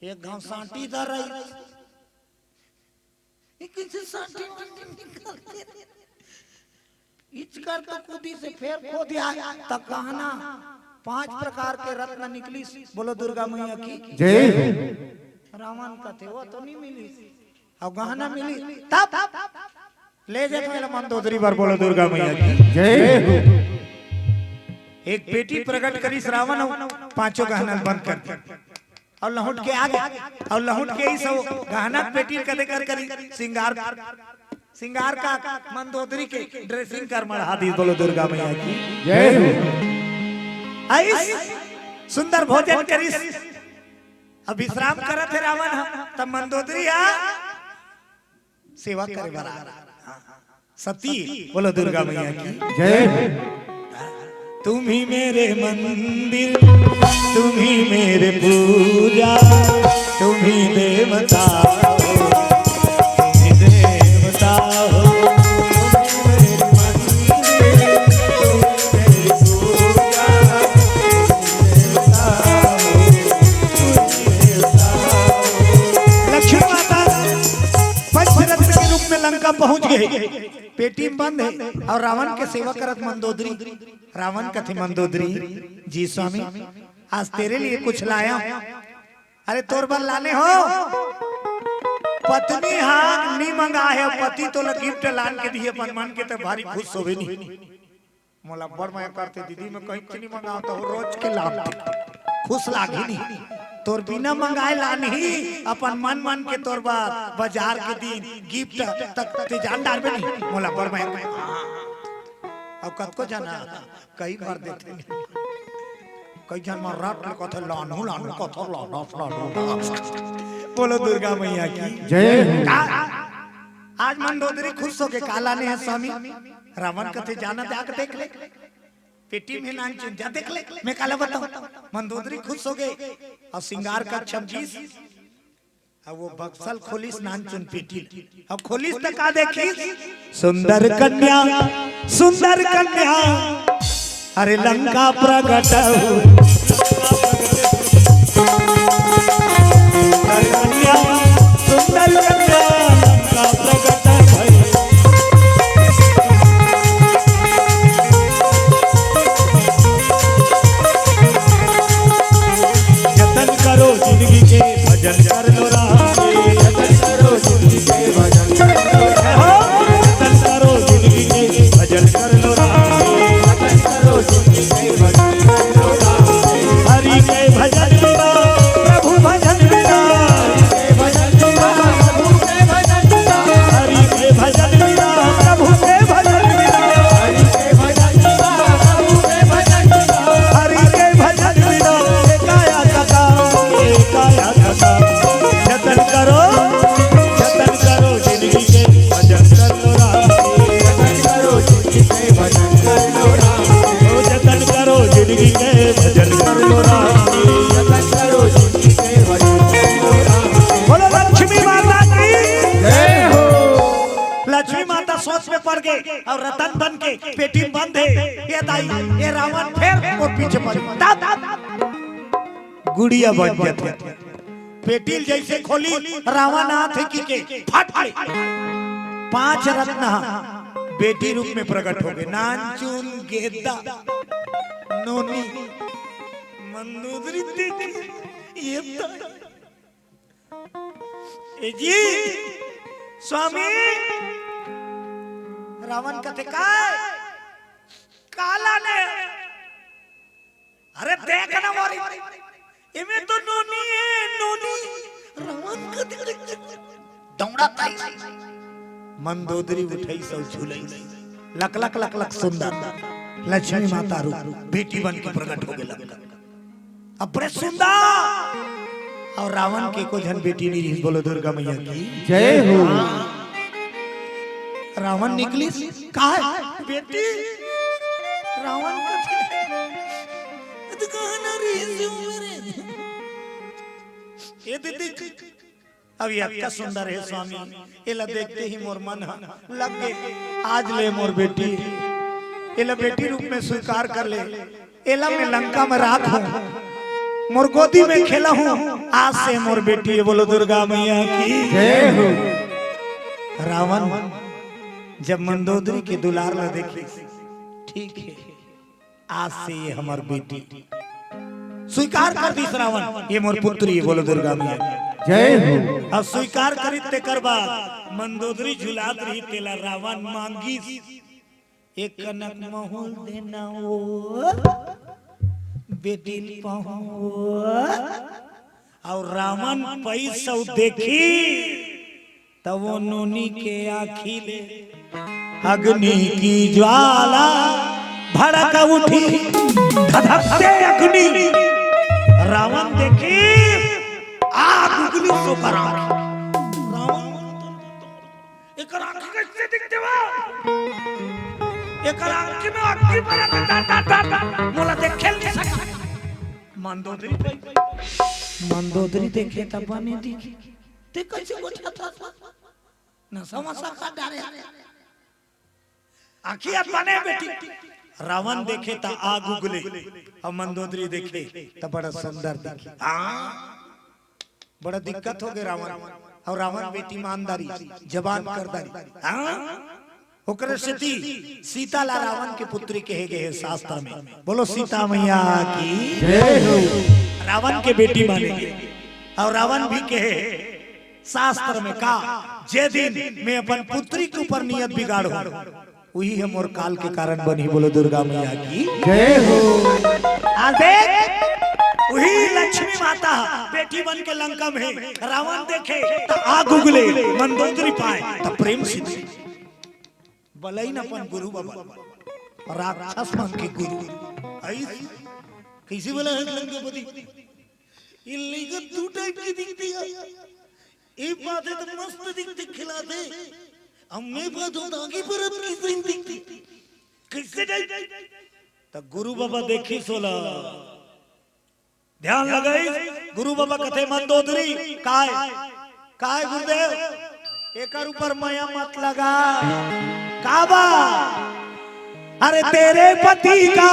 एक गांव सांटी दर रही इचकर तो कूदी से फेर खो दिया तब कहना 5 प्रकार के रत्न निकली। बोलो दुर्गा मैया की जय। रावण का थे वो तो नहीं मिली और गहना मिली तब ले जाते मेरा मंदोदरी बार। बोलो दुर्गा मैया की जय। एक बेटी प्रकट करी रावण 5 गहना बंद कर दिया और लहुट के आगे और लहुट के ही सब गहना पेटी कदे कर करी सिंगार का मंदोदरी के ड्रेसिंग कर मढ़ा दी। बोलो दुर्गा मैया की जय। सुंदर भोजन करी अब विश्राम करत है रावण तब मंदोदरी सेवा करे बरा सती। बोलो दुर्गा मैया की जय। तुम ही मेरे मंदिर तुम ही मेरे पूजा तुम ही देवता हो तुम ही देवता हो तुम ही मेरे मंदिर तुम ही मेरी पूजा लक्ष्मी माता पंचरत्न के रूप में लंका पहुंच गए। पेटी में बंद है और रावण के सेवा करत मंदोदरी। रावण का थी मंदोदरी जी स्वामी आज तेरे लिए कुछ लाया। अरे तोर बल लाने हो पत्नी हाँ नहीं मंगा है पति तो गिफ्ट लान के दिए अपन मन के तो भारी खुश होवे नहीं मोला बड़ मैं करते दीदी में कहीं नहीं मंगाओ तो रोज के लाभ खुश लागी नहीं तोर बिना मंगाए लानी अपन मन के तोर बाजार के दिन गिफ्ट तक ते जान डालबे नहीं मोला बड़ मैं अब कत को जाना कई बार देते नहीं कई जन मार रात में कथा लानू लानू कथा लानू। बोलो दुर्गा मैया की जय। आज मंदोदरी खुश हो के काला ने है स्वामी रावण कथे जाना जाके देख ले पेटी में नान चुन जा देख ले मैं काला बताऊं। मंदोदरी खुश हो गए और सिंगार का छब्बीस अब वो बक्सल खोलिस नान चुन पेटी अब खोलिस तक आ देखी सुंदर कन्या अरे लंका प्रकट सुंदर कन्या लंका प्रकट जतन करो जिंदगी के भजन कर लो जतन करो जिंदगी के भजन कर लो जतन करो जिंदगी के भजन कर लो जतन करो जिंदगी के भजन कर लो हरि के भजन बिना प्रभु भजन बिना हरि के भजन बिना प्रभु के भजन बिना हरि के भजन बिना प्रभु के भजन बिना हरि के भजन बिना काया कथा जतन करो जिंदगी के भजन कर लो जतन करो जिंदगी के भजन कर लो जतन करो जिंदगी के भजन कर लो जतन करो जिंदगी के भजन कर लो। बोलो लक्ष्मी माता की जय हो। लक्ष्मी माता सोच में पड़ गए और रतन बन के पेटी बंद है ये दाई ये रावण फिर और पीछे पड़ गुड़िया बन गए पेटिल जैसे खोली रावण हाथ के फट गए 5 रत्न बेटी रूप में प्रकट हो गए नानचुन गेदा नोनी मंदोदरी ये जी स्वामी रावण कथे काला ने अरे देख ना मोरी इमे तो नोनी है नोनी रावण कथे दौड़ा ताई मंदोदरी उठाई सब झूलाई लक लक लक लक सुंदर लक्ष्मी माता रूप बेटी बन के प्रकट हो गए अब बड़े सुंदर और रावण के को जन बेटी नहीं। बोलो दुर्गा मैया की जय हो। रावण निकली कहा बेटी रावण ये दीदी अब ये सुंदर है स्वामी एला देखते ही मोर मन लग गए आज ले मोर बेटी एला बेटी रूप में स्वीकार कर ले एला में लंका में राख हूं मोर गोदी में खेला हूँ आज से मोर बेटी है, बोलो दुर्गा मैया की जय हो। रावण जब मंदोदरी के दुलार में देखी, ठीक है आज से ये हमार बेटी स्वीकार कर दी रावण, ये मोर पुत्री है, बोलो दुर्गा मैया जय हो। अब स्वीकार करी तेकर बाद मंदोदरी झुलात रही तेला रावण मांगी एक कनक महूल देना वो बेटी पहो और रावण पैसा देखी तब वो नोनी के आखी ले अग्नि की ज्वाला भड़क उठी धधकते अग्नि रावण देखी आग उगली सो कर रावण एक आंख कैसे दिखते वा एक आंख में आग की बरकत मोला देख खेल नहीं सका मंदोदरी देखे तब बने दिखी ते कैसे गोठा था न समसा का डारे आंखियां बने बेटी रावण देखे ता आग उगले और मंदोदरी देखे ता बड़ा सुंदर दिखी बड़ा दिक्कत हो गई रावण और रावण बेटी ईमानदारी जबान करदारी ओकरे सेती सीता ला रावण के पुत्री कहे गए हैं शास्त्र में, बोलो सीता मैया की जय हो। रावण के बेटी मानेंगे और रावण भी कहे शास्त्र में का जे दिन मैं अपन पुत्री के ऊपर नियत बिगाड़ू वही हम और काल के कारण बनी, बोलो दुर्गा मैया की जय हो। आज देख वही लक्ष्मी माता बेटी बन के लंका में रावण देखे तो आग उगले मंदोदरी पाए तो प्रेम सिद्धि बलई न अपन गुरु बाबा राक्षस मन के गुरु आई कैसी बोला है लंकेपति इल्ली का तू टाइप की दिखती है ये बात है तो मस्त दिखती खिलाते अम्मे बात हो आगे पर अब किस दिन दिखती कैसे टाइप तो गुरु बाबा देखी सोला ध्यान लगाई गुरु बाबा कथे मंदोदरी काय गुरुदेव एकर ऊपर माया मत लगा काबा अरे तेरे पति का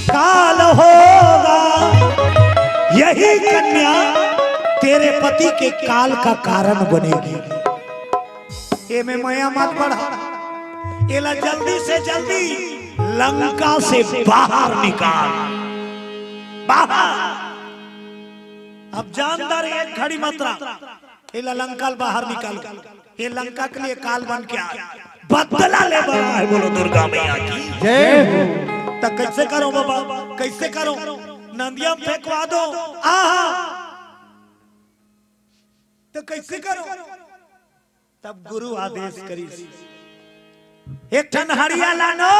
काल होगा यही कन्या तेरे पति के काल का कारण बनेगी ये में माया मत बढ़ा एला जल्दी से जल्दी लंका से बाहर निकाल बाहर अब जानदार एक घड़ी मात्रा एला लंका बाहर निकाल ये लंका के लिए काल बन के आया बदला ले बना है, बोलो दुर्गा मैया की जय हो। तो कैसे करो बाबा कैसे करो नंदिया फेंकवा दो आहा तो कैसे करो तब गुरु आदेश करी एक ठन हड़िया लानो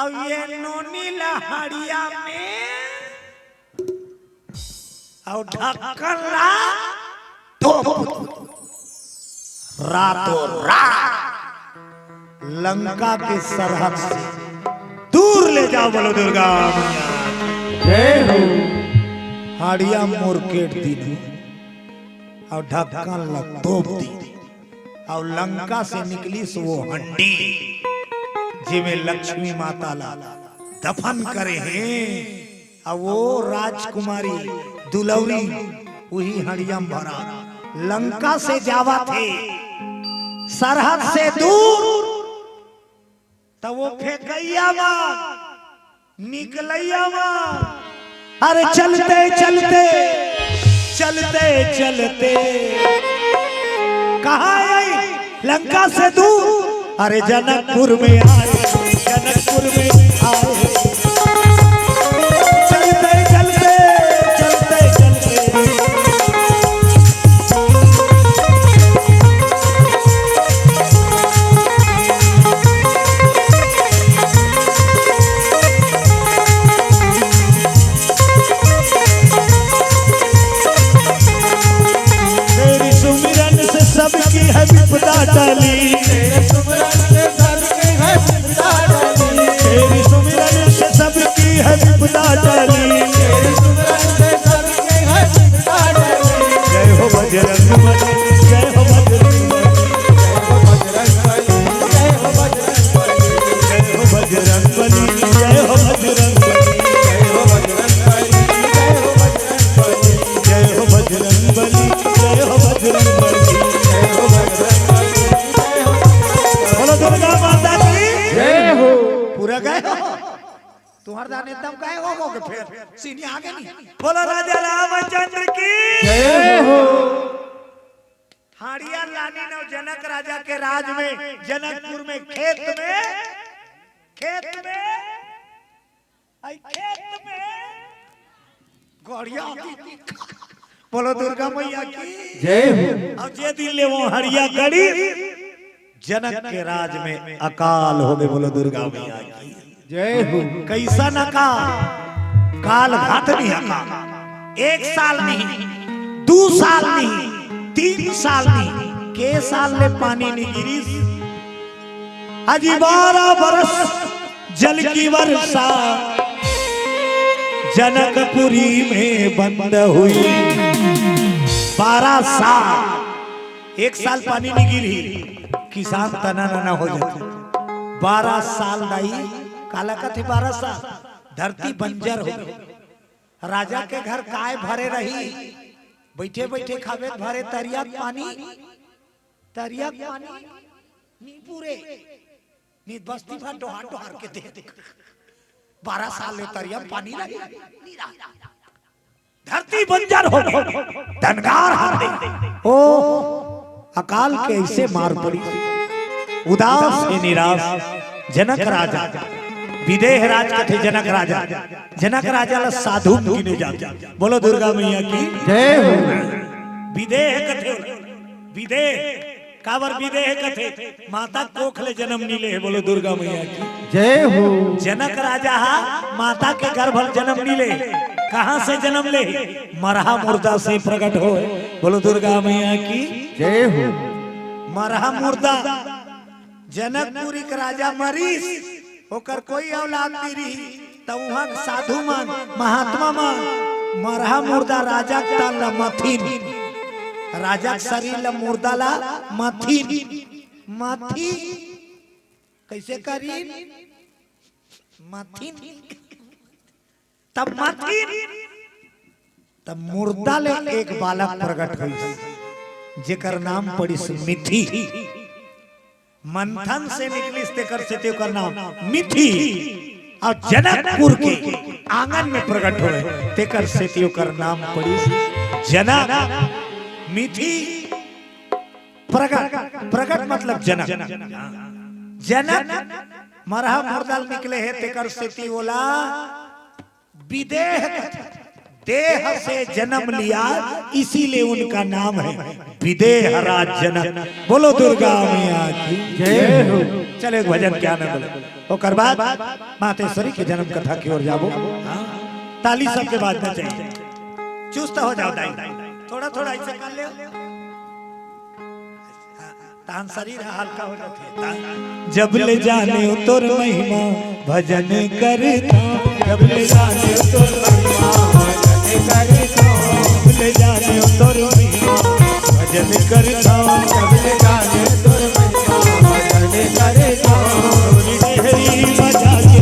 अब ये नोनी लहड़िया में और ढक्कन ला तो रातों रात लंका के सरहद से दूर ले जाओ, बोलो दुर्गा जय हो। हाड़िया मुरकेट दी थी और ढक्कन लग तोप दी और लंका से निकली सो वो हंडी जिमे लक्ष्मी माता ला दफन करे हैं और वो राजकुमारी दुलौरी वही हड़िया में भरा लंका से जावा थे सरहद से दूर तब वो फेंकैया निकलैया अरे चलते चलते चलते चलते कहाँ आई लंका से दूर अरे जनकपुर में आए जनकपुर में आए चलते चलते चलते चलते सबकी है विपदा टली तेरे सुमिरन से सबकी है विपदा टली जय हो बजरंग बली जय हो बजरंग बली जय हो बजरंग बली राजा के राज में जनकपुर में खेत में गौड़िया बोलो दुर्गा मैया की जय हो अब जे दिन ले वो हरिया गड़ी जनक के राज में अकाल हो गए। बोलो दुर्गा मैया की जय हो कैसा न काल घात नहीं अकाल। 1 साल नहीं 2 साल नहीं 3 साल नहीं के साल ले पानी नहीं गिरी। अजी 12 बरस जल की वर्षा जनकपुरी में बंद हुई। 12 साल 1 साल पानी नहीं गिरी किसान तना ना हो जाते। 12 साल नहीं काला का थी 12 साल धरती बंजर हो गई। राजा के घर काय भरे रही बैठे बैठे खावे भरे तरिया पानी नी पूरे नी बस्ती भर डोहार डोहार के दे 12 साल ले तरिया पानी रही धरती बंजर हो गई। धनगार हार दे ओ अकाल के ऐसे मार पड़ी। उदास है निराश जनक राजा विदेह राज कथे जनक राजा ला साधु गिने जाते। बोलो दुर्गा मैया की जय हो विदेह कथे विदेह कावर विदेह कथे माता कोख ले जन्म नीले है। बोलो दुर्गा मैया की जय हो जनक राजा माता के गर्भ जन्म नीले कहां से जन्म ले मरहा मुर्दा से प्रकट हो। बोलो दुर्गा मैया की जय हो मरहा मुर्दा जनकपुरी के राजा मरीज होकर कोई औलाद नहीं रही तो वहां साधु मान महात्मा मान मरहा मुर्दा राजा ला मथीन राजा शरीर ला मुर्दा ला मथीन मथी कैसे करी मथीन तब मथीन तब मुर्दा ले एक बालक प्रकट हुई जेकर नाम पड़ी मिथी। मंथन से निकली तेकर से तेकर नाम मिथी और जनकपुर के आंगन में प्रकट हुए तेकर से तेकर नाम पड़ी जनक। मिथी प्रकट मतलब जनक मरहा मुर्दाल निकले है तेकर से बोला विदेह देह से जन्म लिया इसीलिए उनका नाम है विदेह राज जनक। बोलो दुर्गा मैया की जय हो चले भजन क्या न बोले और बाद मातेश्वरी के जन्म कथा की ओर जाबो। ताली सबके बाद में चाहिए चुस्त हो जाओ दाई थोड़ा थोड़ा ऐसे कर ले तान शरीर हल्का हो जाते। जब ले जाने तोर महिमा भजन करता जब ले जाने तोर महिमा ले जाने तोर महिमा भजन करता जब ले जाने तोर महिमा भजन करता तेरी मजा के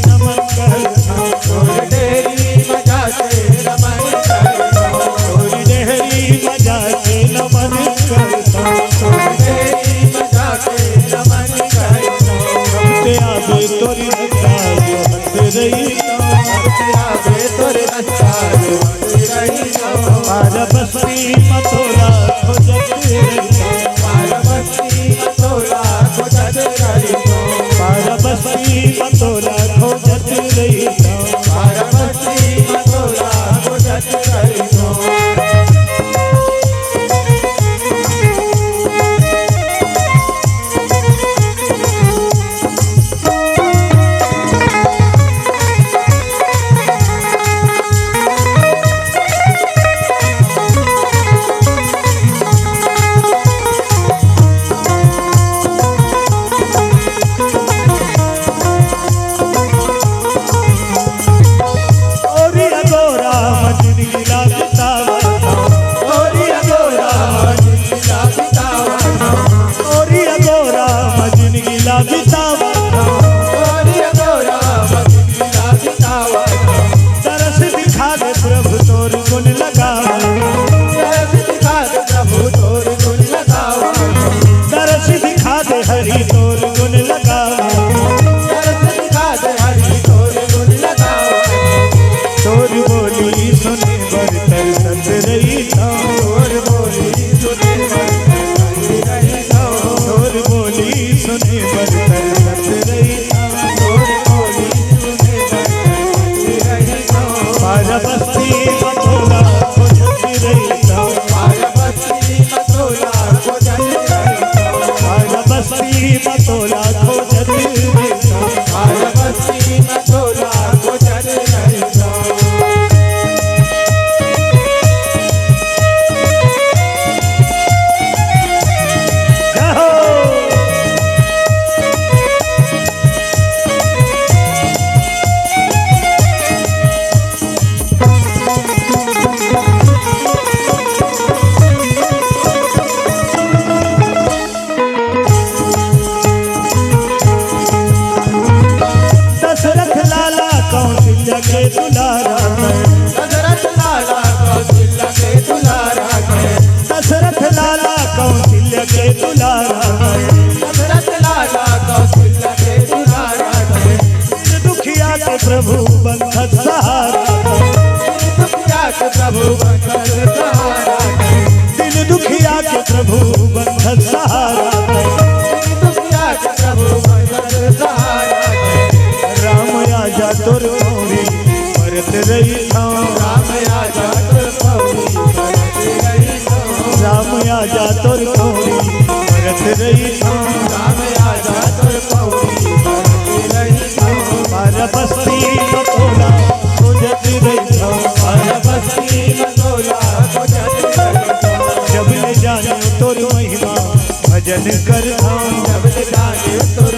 नमन करता तेरी मजा के नमन करता तेरी मजा के नमन करता तेरी मजा के नमन करता ते आवे तोरी रक्षा रही आवे तोरी रक्षा पारबस्ती मतोला खोजत पारबस्ती मतोला खोजत पारबस्ती मतोला खोजत रही पारबस्ती मतोला खोजत रही। तरस दिखा दे प्रभु तोर गुण लगावा तरस दिखा दे हरि तोर गुण लगावा तोर बोली सुने बर तरसत रही तोर बोली सुने बर तरसत रही आजा तोर पौड़ी भरत रही राम आजा तोर पौड़ी भरत रही पार बस्ती बतोला खोजत रही पार बस्ती बतोला खोजत रही जब ले जाने तोर महिमा भजन करता जब जाने तोर